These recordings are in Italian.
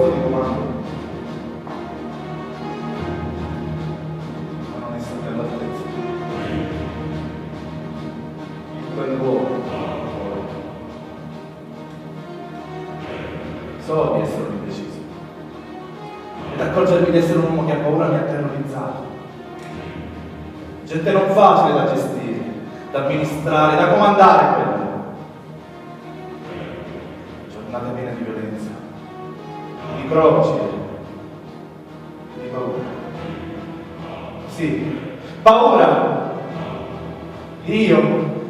posto di comando, ma non è sempre all'altezza. In quel luogo so di essere un indeciso ed accorgermi di essere un uomo che ha paura mi ha terrorizzato. Gente non facile da gestire, da amministrare, da comandare quella. Giornate piene di violenza, di croci, di paura. Sì, paura! Io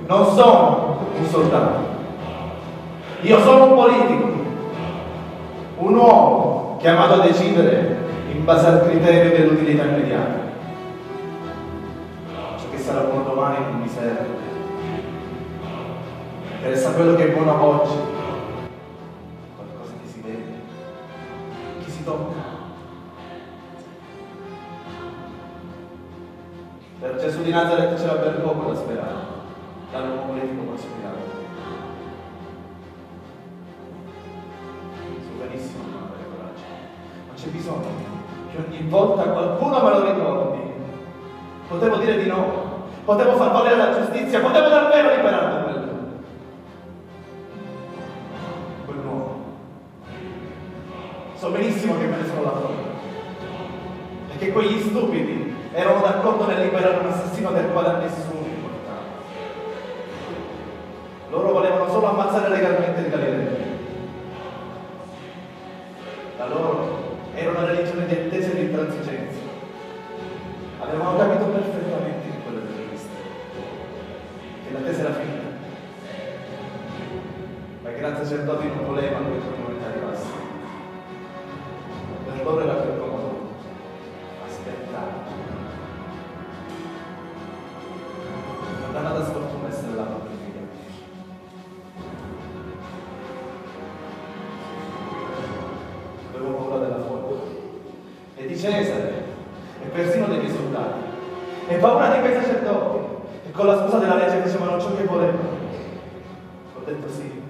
non sono un soldato, io sono un politico, un uomo chiamato a decidere in base al criterio dell'utilità immediata. Ciò che sarà buono domani non mi serve. Mi interessa quello che è buono oggi. Qualcosa che si vede, che si tocca. Per Gesù di Nazaret c'era ben poco da sperare, dall'uomo politico può aspirare. So benissimo che non avere coraggio, ma c'è bisogno che ogni volta qualcuno me lo ricordi. Potevo dire di no, potevo far valere la giustizia, potevo davvero liberare da quell'uomo. So benissimo che me ne sono la prova e che quegli stupidi erano d'accordo nel liberare un assassino del quale a nessuno importava. Loro volevano solo ammazzare legalmente il Galileo. La loro era una religione di attesa e di intransigenza. Avevano capito perfettamente in quello di Cristo che l'attesa era finita. Ma i grandi sacerdoti non volevano che l'umanità arrivasse. Per loro era più comodo aspettare. La dannata sfortuna essere là per figlio. Avevo paura della folla e di Cesare e persino dei miei soldati e paura dei miei sacerdoti e con la scusa della legge facevano ciò che volevano. Ho detto sì,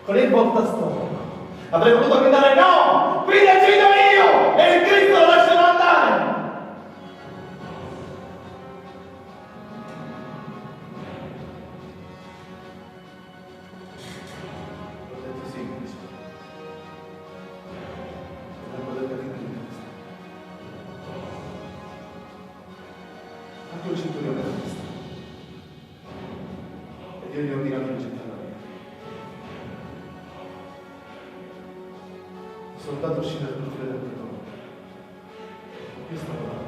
con il voltastomaco avrei voluto gridare no, qui decido io e il Cristo lo lascerò andare. Ho detto sì, invece. Potremmo del catino di testa. Anche un centurione della testa. Ed io gli ho ordinato di gettare la via. Il soldato uscì dal cortile del pretore. Io stavo là.